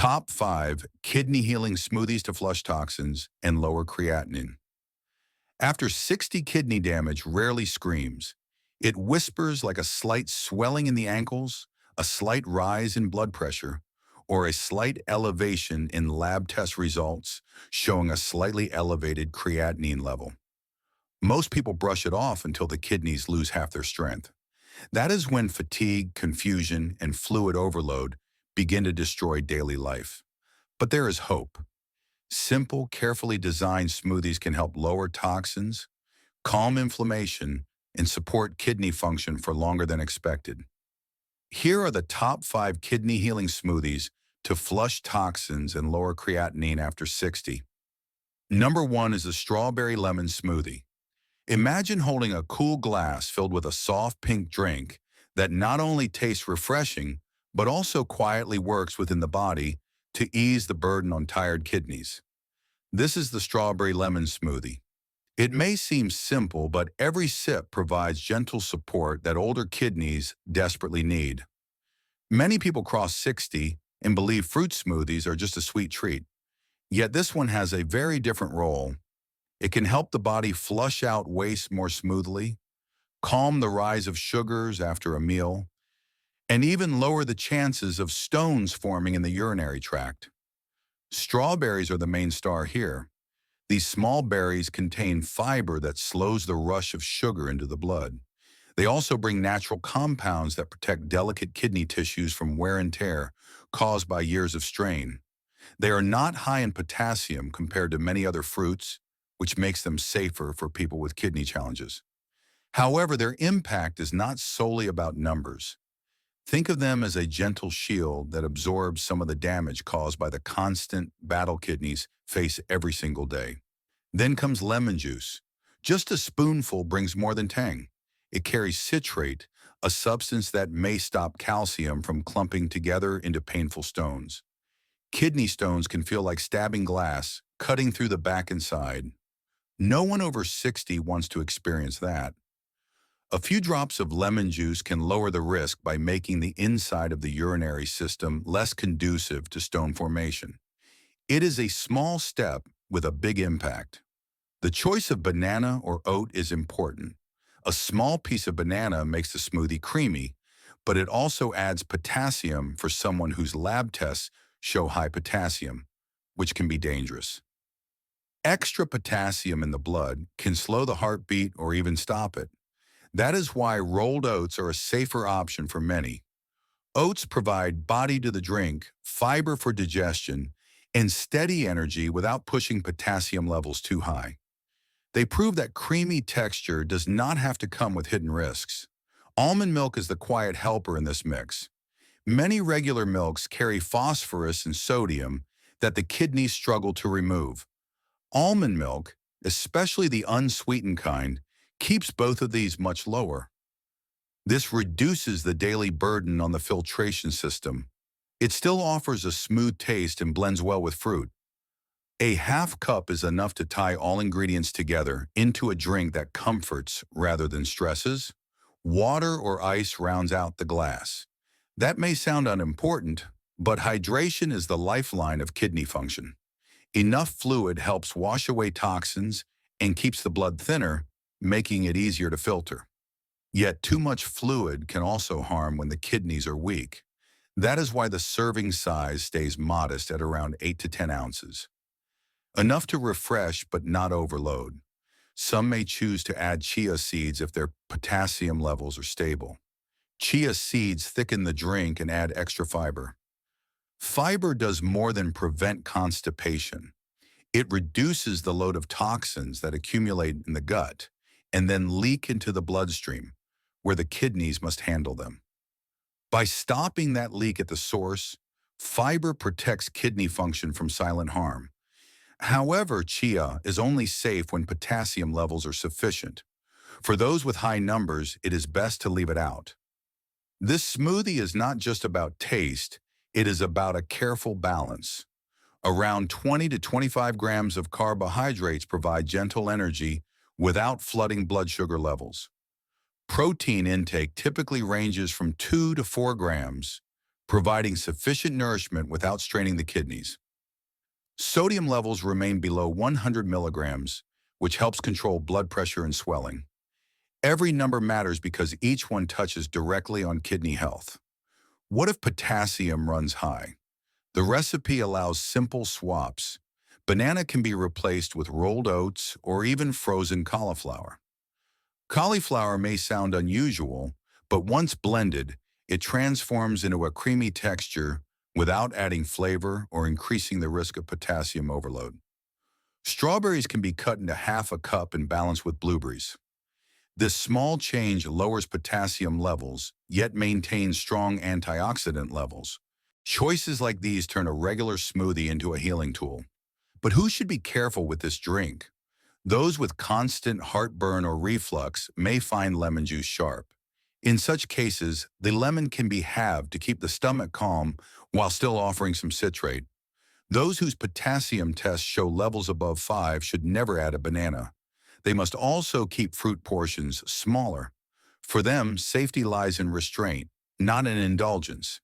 Top 5 kidney healing smoothies to flush toxins and lower creatinine. After 60, kidney damage rarely screams. It whispers like a slight swelling in the ankles, a slight rise in blood pressure, or a slight elevation in lab test results showing a slightly elevated creatinine level. Most people brush it off until the kidneys lose half their strength. That is when fatigue, confusion, and fluid overload begin to destroy daily life. But there is hope. Simple, carefully designed smoothies can help lower toxins, calm inflammation, and support kidney function for longer than expected. Here are the top 5 kidney healing smoothies to flush toxins and lower creatinine after 60. Number 1 is a strawberry lemon smoothie. Imagine holding a cool glass filled with a soft pink drink that not only tastes refreshing, but also quietly works within the body to ease the burden on tired kidneys. This is the strawberry lemon smoothie. It may seem simple, but every sip provides gentle support that older kidneys desperately need. Many people cross 60 and believe fruit smoothies are just a sweet treat. Yet this one has a very different role. It can help the body flush out waste more smoothly, calm the rise of sugars after a meal, and even lower the chances of stones forming in the urinary tract. Strawberries are the main star here. These small berries contain fiber that slows the rush of sugar into the blood. They also bring natural compounds that protect delicate kidney tissues from wear and tear caused by years of strain. They are not high in potassium compared to many other fruits, which makes them safer for people with kidney challenges. However, their impact is not solely about numbers. Think of them as a gentle shield that absorbs some of the damage caused by the constant battle kidneys face every single day. Then comes lemon juice. Just a spoonful brings more than tang. It carries citrate, a substance that may stop calcium from clumping together into painful stones. Kidney stones can feel like stabbing glass, cutting through the back and side. No one over 60 wants to experience that. A few drops of lemon juice can lower the risk by making the inside of the urinary system less conducive to stone formation. It is a small step with a big impact. The choice of banana or oat is important. A small piece of banana makes the smoothie creamy, but it also adds potassium for someone whose lab tests show high potassium, which can be dangerous. Extra potassium in the blood can slow the heartbeat or even stop it. That is why rolled oats are a safer option for many. Oats provide body to the drink, fiber for digestion, and steady energy without pushing potassium levels too high. They prove that creamy texture does not have to come with hidden risks. Almond milk is the quiet helper in this mix. Many regular milks carry phosphorus and sodium that the kidneys struggle to remove. Almond milk, especially the unsweetened kind, keeps both of these much lower. This reduces the daily burden on the filtration system. It still offers a smooth taste and blends well with fruit. A half cup is enough to tie all ingredients together into a drink that comforts rather than stresses. Water or ice rounds out the glass. That may sound unimportant, but hydration is the lifeline of kidney function. Enough fluid helps wash away toxins and keeps the blood thinner, making it easier to filter. Yet too much fluid can also harm when the kidneys are weak. That is why the serving size stays modest at around 8 to 10 ounces. Enough to refresh but not overload. Some may choose to add chia seeds if their potassium levels are stable. Chia seeds thicken the drink and add extra fiber. Fiber does more than prevent constipation. It reduces the load of toxins that accumulate in the gut and then leak into the bloodstream, where the kidneys must handle them. By stopping that leak at the source, fiber protects kidney function from silent harm. However, chia is only safe when potassium levels are sufficient. For those with high numbers, it is best to leave it out. This smoothie is not just about taste, it is about a careful balance. Around 20 to 25 grams of carbohydrates provide gentle energy without flooding blood sugar levels. Protein intake typically ranges from 2 to 4 grams. providing sufficient nourishment without straining the kidneys. Sodium levels remain below 100 milligrams, which helps control blood pressure and swelling. Every number matters because each one touches directly on kidney health. What if potassium runs high? The recipe allows simple swaps. Banana can be replaced with rolled oats or even frozen cauliflower. Cauliflower may sound unusual, but once blended, it transforms into a creamy texture without adding flavor or increasing the risk of potassium overload. Strawberries can be cut into half a cup and balanced with blueberries. This small change lowers potassium levels, yet maintains strong antioxidant levels. Choices like these turn a regular smoothie into a healing tool. But who should be careful with this drink? Those with constant heartburn or reflux may find lemon juice sharp. In such cases, the lemon can be halved to keep the stomach calm while still offering some citrate. Those whose potassium tests show levels above 5 should never add a banana. They must also keep fruit portions smaller. For them, safety lies in restraint, not in indulgence.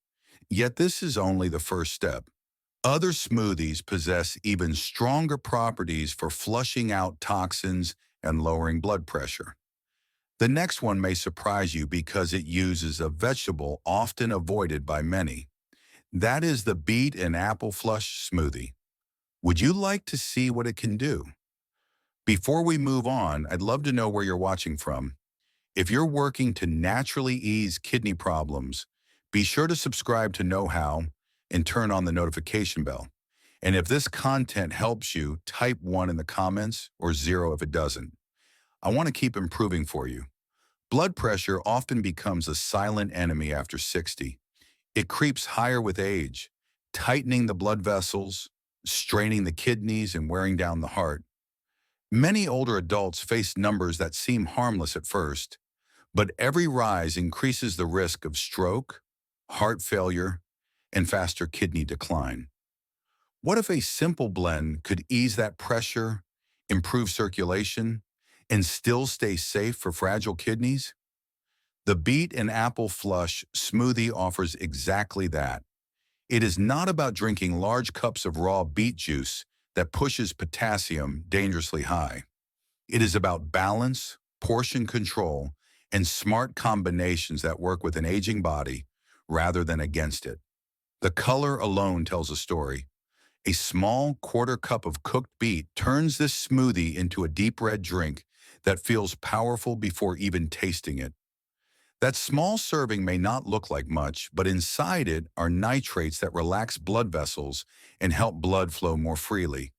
Yet this is only the first step. Other smoothies possess even stronger properties for flushing out toxins and lowering blood pressure. The next one may surprise you because it uses a vegetable often avoided by many. That is the beet and apple flush smoothie. Would you like to see what it can do? Before we move on, I'd love to know where you're watching from. If you're working to naturally ease kidney problems, be sure to subscribe to Knowhow and turn on the notification bell. And if this content helps you, type 1 in the comments or 0 if it doesn't. I want to keep improving for you. Blood pressure often becomes a silent enemy after 60. It creeps higher with age, tightening the blood vessels, straining the kidneys, and wearing down the heart. Many older adults face numbers that seem harmless at first, but every rise increases the risk of stroke, heart failure, and faster kidney decline. What if a simple blend could ease that pressure, improve circulation, and still stay safe for fragile kidneys? The beet and apple flush smoothie offers exactly that. It is not about drinking large cups of raw beet juice that pushes potassium dangerously high. It is about balance, portion control, and smart combinations that work with an aging body rather than against it. The color alone tells a story. A small quarter cup of cooked beet turns this smoothie into a deep red drink that feels powerful before even tasting it. That small serving may not look like much, but inside it are nitrates that relax blood vessels and help blood flow more freely.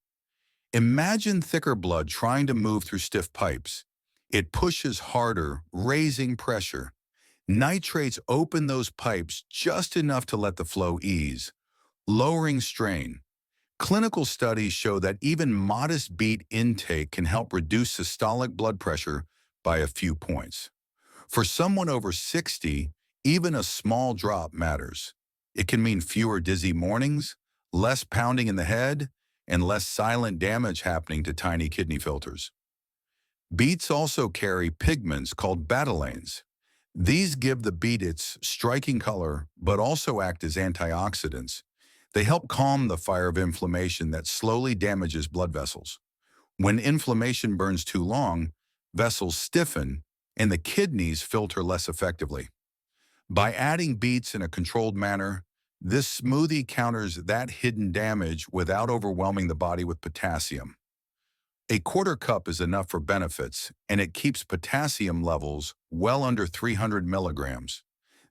Imagine thicker blood trying to move through stiff pipes. It pushes harder, raising pressure. Nitrates open those pipes just enough to let the flow ease, lowering strain. Clinical studies show that even modest beet intake can help reduce systolic blood pressure by a few points. For someone over 60, even a small drop matters. It can mean fewer dizzy mornings, less pounding in the head, and less silent damage happening to tiny kidney filters. Beets also carry pigments called betalains. These give the beet its striking color, but also act as antioxidants. They help calm the fire of inflammation that slowly damages blood vessels. When inflammation burns too long, vessels stiffen and the kidneys filter less effectively. By adding beets in a controlled manner, this smoothie counters that hidden damage without overwhelming the body with potassium. A quarter cup is enough for benefits, and it keeps potassium levels well under 300 milligrams.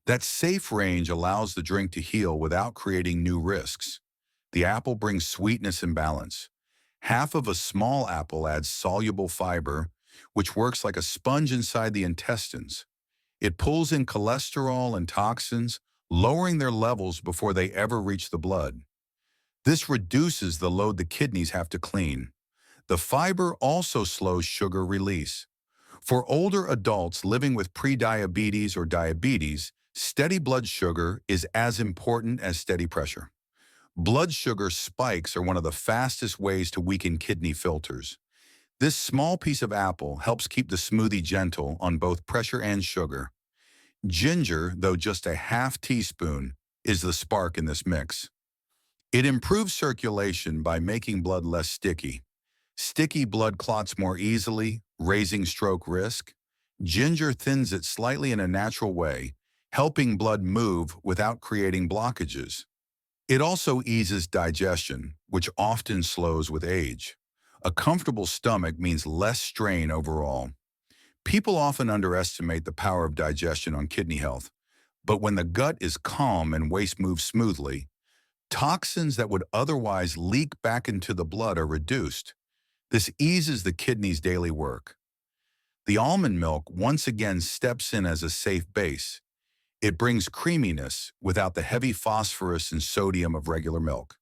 That safe range allows the drink to heal without creating new risks. The apple brings sweetness and balance. Half of a small apple adds soluble fiber, which works like a sponge inside the intestines. It pulls in cholesterol and toxins, lowering their levels before they ever reach the blood. This reduces the load the kidneys have to clean. The fiber also slows sugar release. For older adults living with prediabetes or diabetes, steady blood sugar is as important as steady pressure. Blood sugar spikes are one of the fastest ways to weaken kidney filters. This small piece of apple helps keep the smoothie gentle on both pressure and sugar. Ginger, though just a half teaspoon, is the spark in this mix. It improves circulation by making blood less sticky. Sticky blood clots more easily, raising stroke risk. Ginger thins it slightly in a natural way, helping blood move without creating blockages. It also eases digestion, which often slows with age. A comfortable stomach means less strain overall. People often underestimate the power of digestion on kidney health, but when the gut is calm and waste moves smoothly, toxins that would otherwise leak back into the blood are reduced. This eases the kidney's daily work. The almond milk once again steps in as a safe base. It brings creaminess without the heavy phosphorus and sodium of regular milk.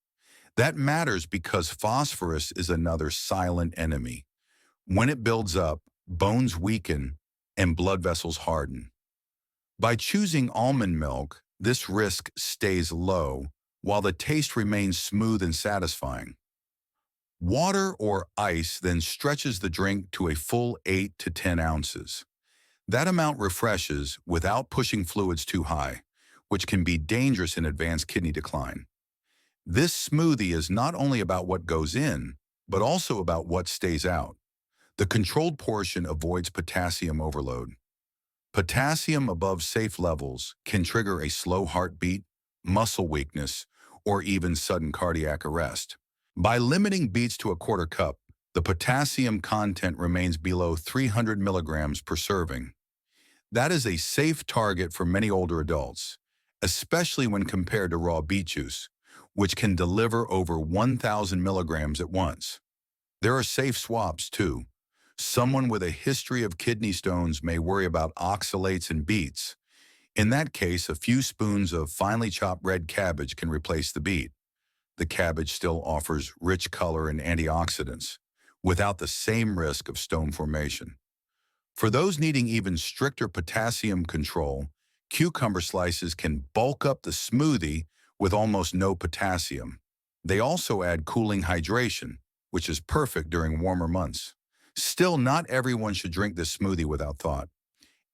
That matters because phosphorus is another silent enemy. When it builds up, bones weaken and blood vessels harden. By choosing almond milk, this risk stays low while the taste remains smooth and satisfying. Water or ice then stretches the drink to a full 8 to 10 ounces. That amount refreshes without pushing fluids too high, which can be dangerous in advanced kidney decline. This smoothie is not only about what goes in, but also about what stays out. The controlled portion avoids potassium overload. Potassium above safe levels can trigger a slow heartbeat, muscle weakness, or even sudden cardiac arrest. By limiting beets to a quarter cup, the potassium content remains below 300 milligrams per serving. That is a safe target for many older adults, especially when compared to raw beet juice, which can deliver over 1,000 milligrams at once. There are safe swaps, too. Someone with a history of kidney stones may worry about oxalates and beets. In that case, a few spoons of finely chopped red cabbage can replace the beet. The cabbage still offers rich color and antioxidants, without the same risk of stone formation. For those needing even stricter potassium control, cucumber slices can bulk up the smoothie with almost no potassium. They also add cooling hydration, which is perfect during warmer months. Still, not everyone should drink this smoothie without thought.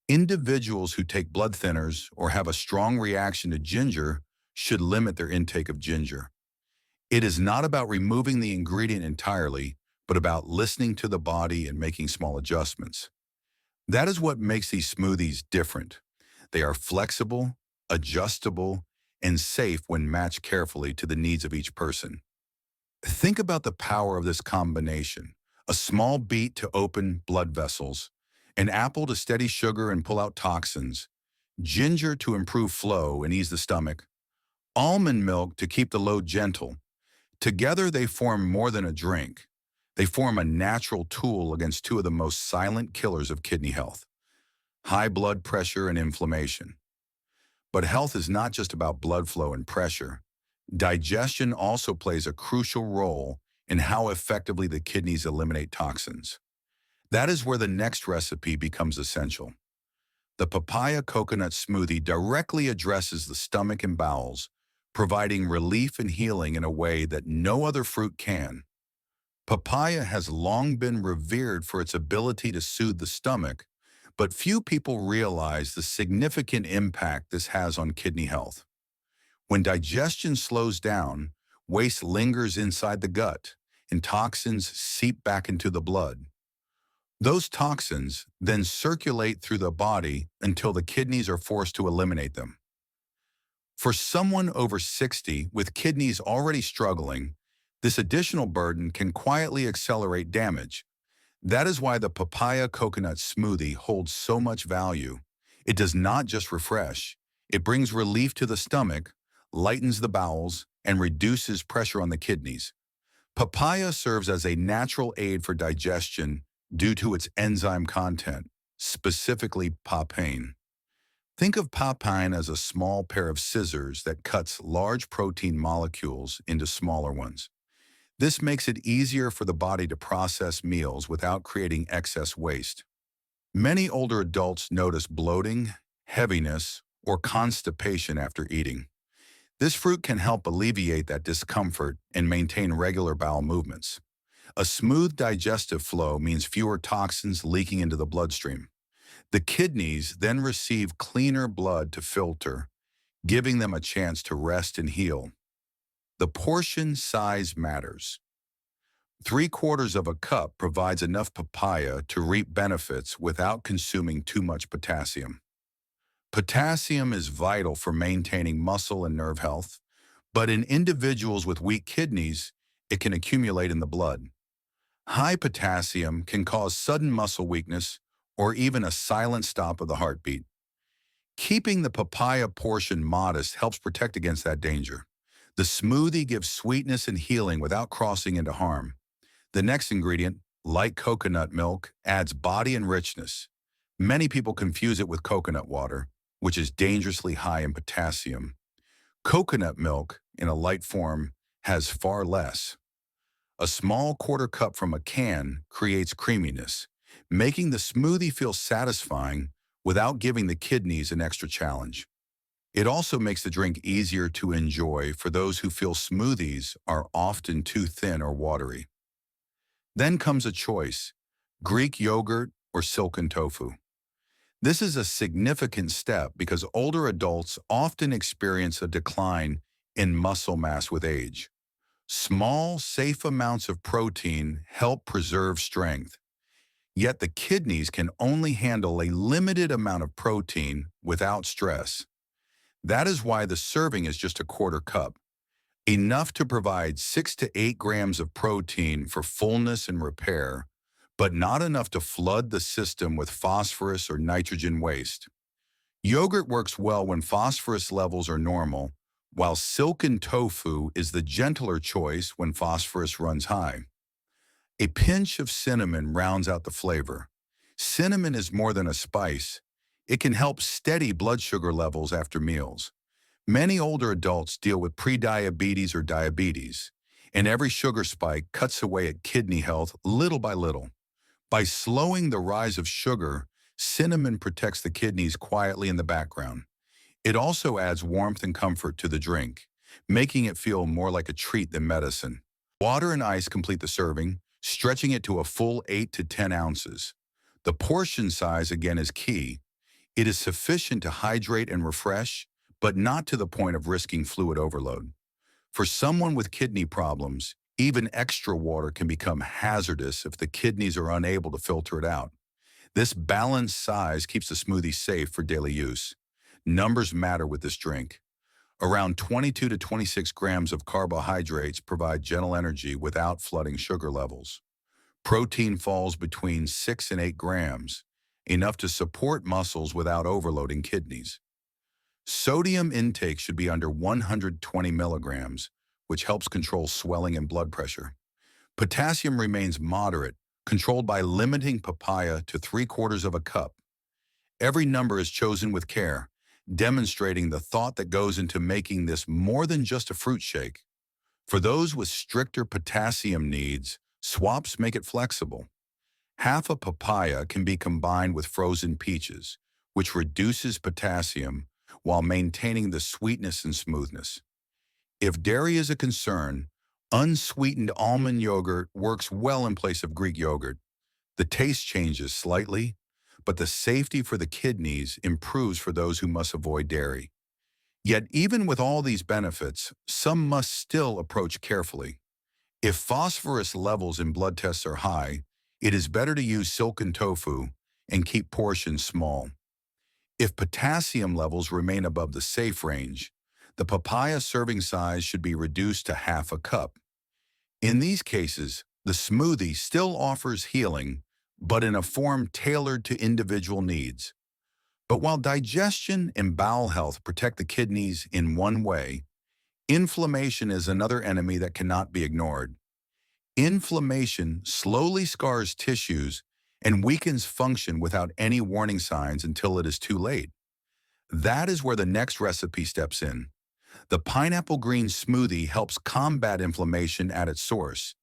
Individuals who take blood thinners or have a strong reaction to ginger should limit their intake of ginger. It is not about removing the ingredient entirely, but about listening to the body and making small adjustments. That is what makes these smoothies different. They are flexible, adjustable, and safe when matched carefully to the needs of each person. Think about the power of this combination. A small beet to open blood vessels, an apple to steady sugar and pull out toxins, ginger to improve flow and ease the stomach, almond milk to keep the load gentle. Together they form more than a drink. They form a natural tool against two of the most silent killers of kidney health: high blood pressure and inflammation. But health is not just about blood flow and pressure. Digestion also plays a crucial role in how effectively the kidneys eliminate toxins. That is where the next recipe becomes essential. The papaya coconut smoothie directly addresses the stomach and bowels, providing relief and healing in a way that no other fruit can. Papaya has long been revered for its ability to soothe the stomach, but few people realize the significant impact this has on kidney health. When digestion slows down, waste lingers inside the gut, and toxins seep back into the blood. Those toxins then circulate through the body until the kidneys are forced to eliminate them. For someone over 60 with kidneys already struggling, this additional burden can quietly accelerate damage. That is why the papaya coconut smoothie holds so much value. It does not just refresh. It brings relief to the stomach, lightens the bowels, and reduces pressure on the kidneys. Papaya serves as a natural aid for digestion due to its enzyme content, specifically papain. Think of papain as a small pair of scissors that cuts large protein molecules into smaller ones. This makes it easier for the body to process meals without creating excess waste. Many older adults notice bloating, heaviness, or constipation after eating. This fruit can help alleviate that discomfort and maintain regular bowel movements. A smooth digestive flow means fewer toxins leaking into the bloodstream. The kidneys then receive cleaner blood to filter, giving them a chance to rest and heal. The portion size matters. 3/4 of a cup provides enough papaya to reap benefits without consuming too much potassium. Potassium is vital for maintaining muscle and nerve health, but in individuals with weak kidneys, it can accumulate in the blood. High potassium can cause sudden muscle weakness or even a silent stop of the heartbeat. Keeping the papaya portion modest helps protect against that danger. The smoothie gives sweetness and healing without crossing into harm. The next ingredient, light coconut milk, adds body and richness. Many people confuse it with coconut water, which is dangerously high in potassium. Coconut milk, in a light form, has far less. A small quarter cup from a can creates creaminess, making the smoothie feel satisfying without giving the kidneys an extra challenge. It also makes the drink easier to enjoy for those who feel smoothies are often too thin or watery. Then comes a choice, Greek yogurt or silken tofu. This is a significant step because older adults often experience a decline in muscle mass with age. Small, safe amounts of protein help preserve strength, yet the kidneys can only handle a limited amount of protein without stress. That is why the serving is just a quarter cup, enough to provide 6 to 8 grams of protein for fullness and repair, but not enough to flood the system with phosphorus or nitrogen waste. Yogurt works well when phosphorus levels are normal, while silken tofu is the gentler choice when phosphorus runs high. A pinch of cinnamon rounds out the flavor. Cinnamon is more than a spice. It can help steady blood sugar levels after meals. Many older adults deal with prediabetes or diabetes, and every sugar spike cuts away at kidney health little by little. By slowing the rise of sugar, cinnamon protects the kidneys quietly in the background. It also adds warmth and comfort to the drink, making it feel more like a treat than medicine. Water and ice complete the serving, stretching it to a full 8 to 10 ounces. The portion size again is key. It is sufficient to hydrate and refresh, but not to the point of risking fluid overload. For someone with kidney problems, even extra water can become hazardous if the kidneys are unable to filter it out. This balanced size keeps the smoothie safe for daily use. Numbers matter with this drink. Around 22 to 26 grams of carbohydrates provide gentle energy without flooding sugar levels. Protein falls between 6 and 8 grams, enough to support muscles without overloading kidneys. Sodium intake should be under 120 milligrams, which helps control swelling and blood pressure. Potassium remains moderate, controlled by limiting papaya to 3/4 of a cup. Every number is chosen with care, demonstrating the thought that goes into making this more than just a fruit shake. For those with stricter potassium needs, swaps make it flexible. Half a papaya can be combined with frozen peaches, which reduces potassium while maintaining the sweetness and smoothness. If dairy is a concern, unsweetened almond yogurt works well in place of Greek yogurt. The taste changes slightly, but the safety for the kidneys improves for those who must avoid dairy. Yet even with all these benefits, some must still approach carefully. If phosphorus levels in blood tests are high, it is better to use silken tofu and keep portions small. If potassium levels remain above the safe range, the papaya serving size should be reduced to half a cup. In these cases, the smoothie still offers healing, but in a form tailored to individual needs. But while digestion and bowel health protect the kidneys in one way, inflammation is another enemy that cannot be ignored. Inflammation slowly scars tissues and weakens function without any warning signs until it is too late. That is where the next recipe steps in. The pineapple green smoothie helps combat inflammation at its source.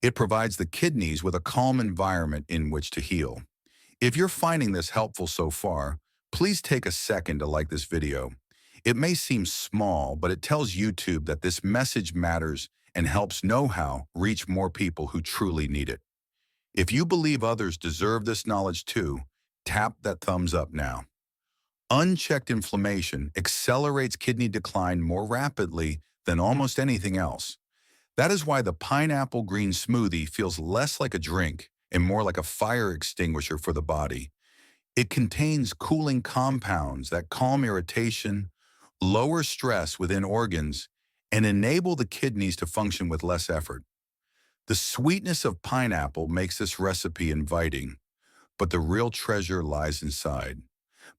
It provides the kidneys with a calm environment in which to heal. If you're finding this helpful so far, please take a second to like this video. It may seem small, but it tells YouTube that this message matters and helps Knowhow reach more people who truly need it. If you believe others deserve this knowledge too, tap that thumbs up now. Unchecked inflammation accelerates kidney decline more rapidly than almost anything else. That is why the pineapple green smoothie feels less like a drink and more like a fire extinguisher for the body. It contains cooling compounds that calm irritation, lower stress within organs, and enable the kidneys to function with less effort. The sweetness of pineapple makes this recipe inviting, but the real treasure lies inside.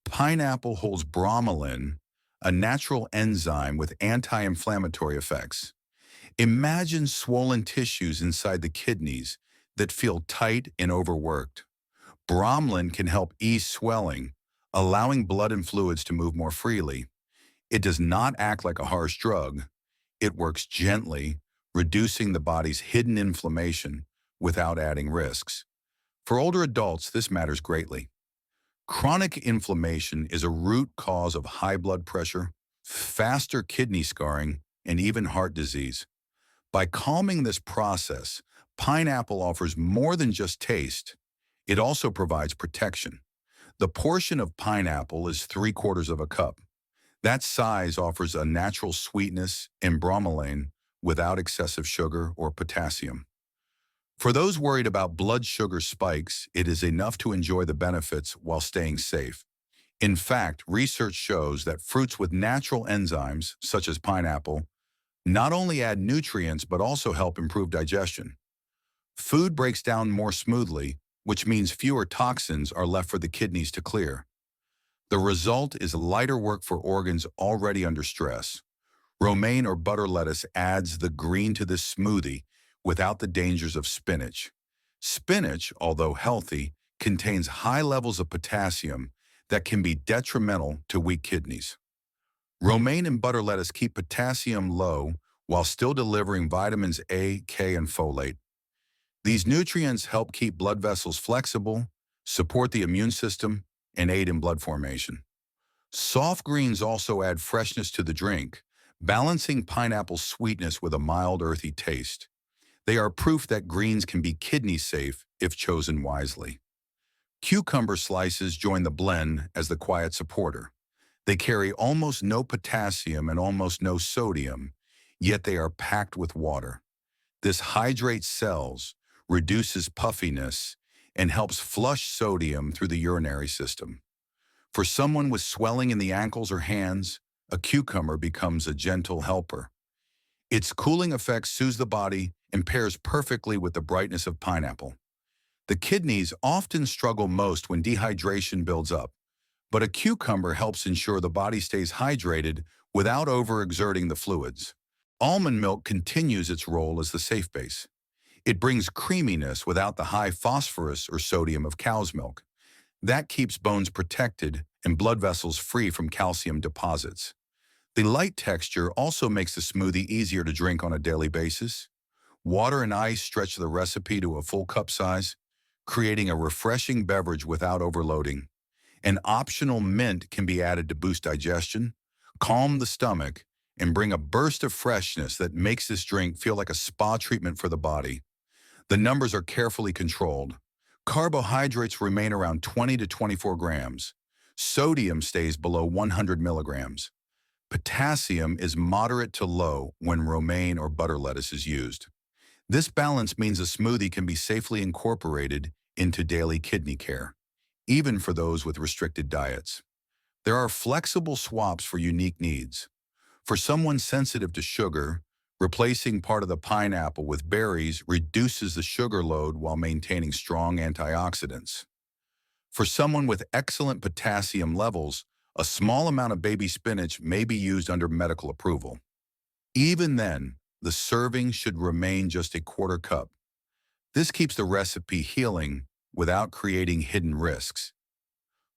Pineapple holds bromelain, a natural enzyme with anti-inflammatory effects. Imagine swollen tissues inside the kidneys that feel tight and overworked. Bromelain can help ease swelling, allowing blood and fluids to move more freely. It does not act like a harsh drug. It works gently, reducing the body's hidden inflammation without adding risks. For older adults, this matters greatly. Chronic inflammation is a root cause of high blood pressure, faster kidney scarring, and even heart disease. By calming this process, pineapple offers more than just taste. It also provides protection. The portion of pineapple is 3/4 of a cup. That size offers a natural sweetness and bromelain without excessive sugar or potassium. For those worried about blood sugar spikes, it is enough to enjoy the benefits while staying safe. In fact, research shows that fruits with natural enzymes, such as pineapple, not only add nutrients but also help improve digestion. Food breaks down more smoothly, which means fewer toxins are left for the kidneys to clear. The result is lighter work for organs already under stress. Romaine or butter lettuce adds the green to this smoothie without the dangers of spinach. Spinach, although healthy, contains high levels of potassium that can be detrimental to weak kidneys. Romaine and butter lettuce keep potassium low while still delivering vitamins A, K, and folate. These nutrients help keep blood vessels flexible, support the immune system, and aid in blood formation. Soft greens also add freshness to the drink, balancing pineapple's sweetness with a mild, earthy taste. They are proof that greens can be kidney safe if chosen wisely. Cucumber slices join the blend as the quiet supporter. They carry almost no potassium and almost no sodium, yet they are packed with water. This hydrates cells, reduces puffiness, and helps flush sodium through the urinary system. For someone with swelling in the ankles or hands, a cucumber becomes a gentle helper. Its cooling effect soothes the body and pairs perfectly with the brightness of pineapple. The kidneys often struggle most when dehydration builds up, but a cucumber helps ensure the body stays hydrated without overexerting the fluids. Almond milk continues its role as the safe base. It brings creaminess without the high phosphorus or sodium of cow's milk. That keeps bones protected and blood vessels free from calcium deposits. The light texture also makes the smoothie easier to drink on a daily basis. Water and ice stretch the recipe to a full cup size, creating a refreshing beverage without overloading. An optional mint can be added to boost digestion, calm the stomach, and bring a burst of freshness that makes this drink feel like a spa treatment for the body. The numbers are carefully controlled. Carbohydrates remain around 20 to 24 grams. Sodium stays below 100 milligrams. Potassium is moderate to low when romaine or butter lettuce is used. This balance means a smoothie can be safely incorporated into daily kidney care, even for those with restricted diets. There are flexible swaps for unique needs. For someone sensitive to sugar, replacing part of the pineapple with berries reduces the sugar load while maintaining strong antioxidants. For someone with excellent potassium levels, a small amount of baby spinach may be used under medical approval. Even then, the serving should remain just a quarter cup. This keeps the recipe healing without creating hidden risks.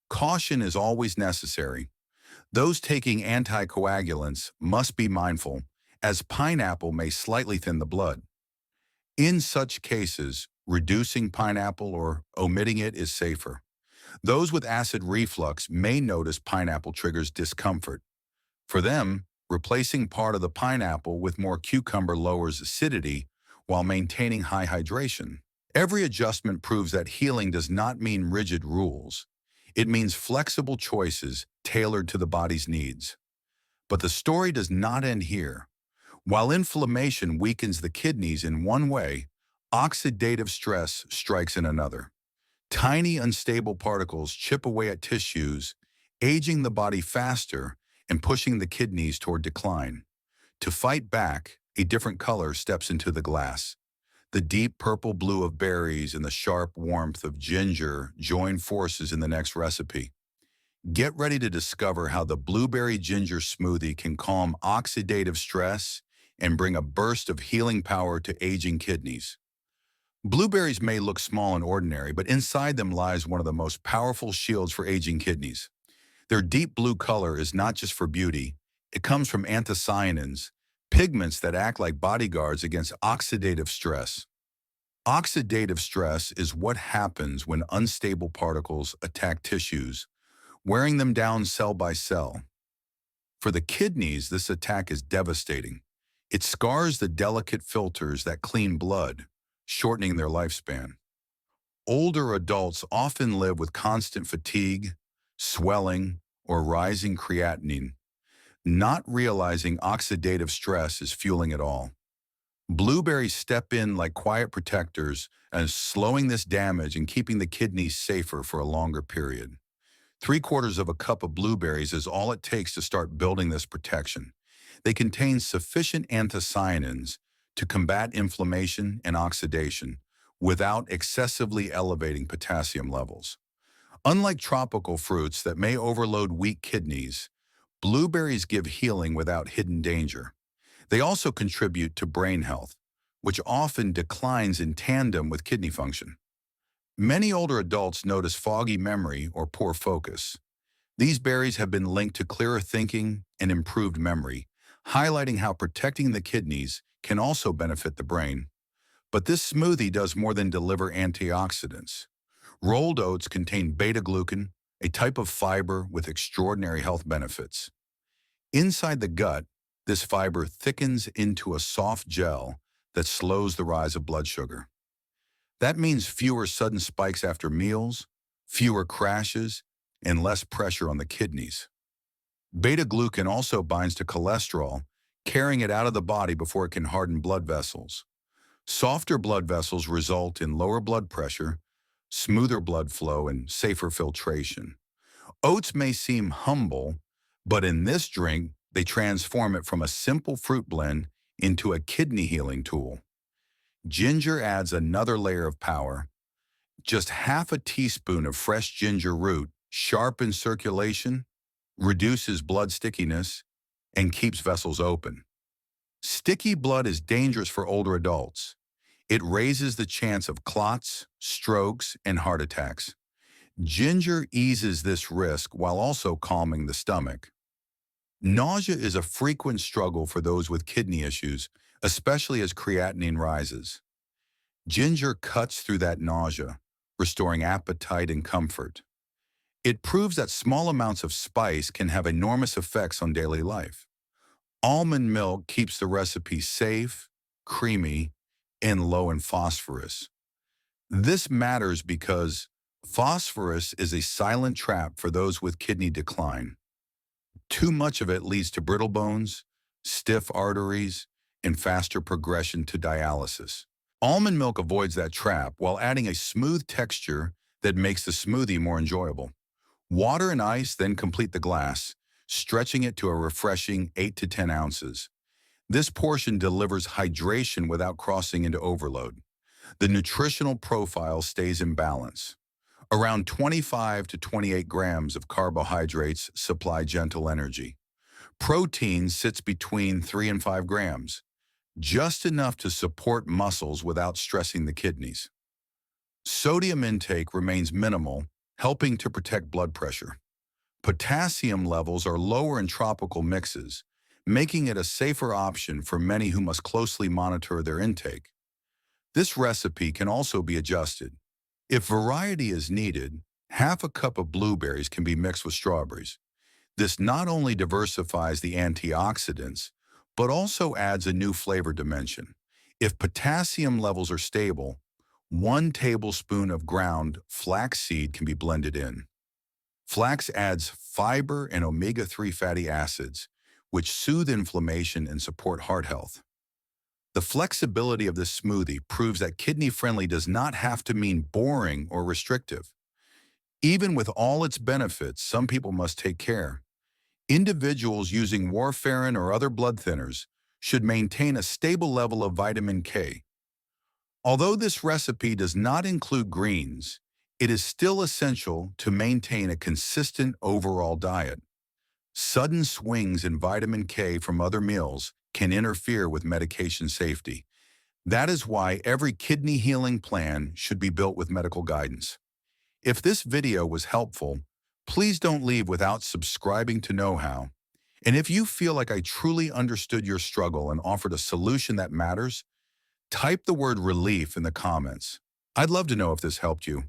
Caution is always necessary. Those taking anticoagulants must be mindful, as pineapple may slightly thin the blood. In such cases, reducing pineapple or omitting it is safer. Those with acid reflux may notice pineapple triggers discomfort. For them, replacing part of the pineapple with more cucumber lowers acidity while maintaining high hydration. Every adjustment proves that healing does not mean rigid rules. It means flexible choices tailored to the body's needs. But the story does not end here. While inflammation weakens the kidneys in one way, oxidative stress strikes in another. Tiny unstable particles chip away at tissues, aging the body faster and pushing the kidneys toward decline. To fight back, a different color steps into the glass. The deep purple blue of berries and the sharp warmth of ginger join forces in the next recipe. Get ready to discover how the blueberry ginger smoothie can calm oxidative stress and bring a burst of healing power to aging kidneys. Blueberries may look small and ordinary, but inside them lies one of the most powerful shields for aging kidneys. Their deep blue color is not just for beauty. It comes from anthocyanins, pigments that act like bodyguards against oxidative stress. Oxidative stress is what happens when unstable particles attack tissues, wearing them down cell by cell. For the kidneys, this attack is devastating. It scars the delicate filters that clean blood, shortening their lifespan. Older adults often live with constant fatigue, swelling, or rising creatinine, not realizing oxidative stress is fueling it all. Blueberries step in like quiet protectors and slowing this damage and keeping the kidneys safer for a longer period. 3/4 of a cup of blueberries is all it takes to start building this protection. They contain sufficient anthocyanins to combat inflammation and oxidation without excessively elevating potassium levels. Unlike tropical fruits that may overload weak kidneys, blueberries give healing without hidden danger. They also contribute to brain health, which often declines in tandem with kidney function. Many older adults notice foggy memory or poor focus. These berries have been linked to clearer thinking and improved memory, highlighting how protecting the kidneys can also benefit the brain. But this smoothie does more than deliver antioxidants. Rolled oats contain beta-glucan, a type of fiber with extraordinary health benefits. Inside the gut, this fiber thickens into a soft gel that slows the rise of blood sugar. That means fewer sudden spikes after meals, fewer crashes, and less pressure on the kidneys. Beta-glucan also binds to cholesterol, carrying it out of the body before it can harden blood vessels. Softer blood vessels result in lower blood pressure, smoother blood flow, and safer filtration. Oats may seem humble, but in this drink, they transform it from a simple fruit blend into a kidney healing tool. Ginger adds another layer of power. Just half a teaspoon of fresh ginger root sharpens circulation, reduces blood stickiness, and keeps vessels open. Sticky blood is dangerous for older adults. It raises the chance of clots, strokes, and heart attacks. Ginger eases this risk while also calming the stomach. Nausea is a frequent struggle for those with kidney issues, especially as creatinine rises. Ginger cuts through that nausea, restoring appetite and comfort. It proves that small amounts of spice can have enormous effects on daily life. Almond milk keeps the recipe safe, creamy, and low in phosphorus. This matters because phosphorus is a silent trap for those with kidney decline. Too much of it leads to brittle bones, stiff arteries, and faster progression to dialysis. Almond milk avoids that trap while adding a smooth texture that makes the smoothie more enjoyable. Water and ice then complete the glass, stretching it to a refreshing 8 to 10 ounces. This portion delivers hydration without crossing into overload. The nutritional profile stays in balance. Around 25 to 28 grams of carbohydrates supply gentle energy. Protein sits between 3 and 5 grams, just enough to support muscles without stressing the kidneys. Sodium intake remains minimal, helping to protect blood pressure. Potassium levels are lower in tropical mixes, making it a safer option for many who must closely monitor their intake. This recipe can also be adjusted. If variety is needed, half a cup of blueberries can be mixed with strawberries. This not only diversifies the antioxidants, but also adds a new flavor dimension. If potassium levels are stable, 1 tablespoon of ground flaxseed can be blended in. Flax adds fiber and omega-3 fatty acids, which soothe inflammation and support heart health. The flexibility of this smoothie proves that kidney-friendly does not have to mean boring or restrictive. Even with all its benefits, some people must take care. Individuals using warfarin or other blood thinners should maintain a stable level of vitamin K. Although this recipe does not include greens, it is still essential to maintain a consistent overall diet. Sudden swings in vitamin K from other meals can interfere with medication safety. That is why every kidney healing plan should be built with medical guidance. If this video was helpful, please don't leave without subscribing to Knowhow. And if you feel like I truly understood your struggle and offered a solution that matters, type the word relief in the comments. I'd love to know if this helped you.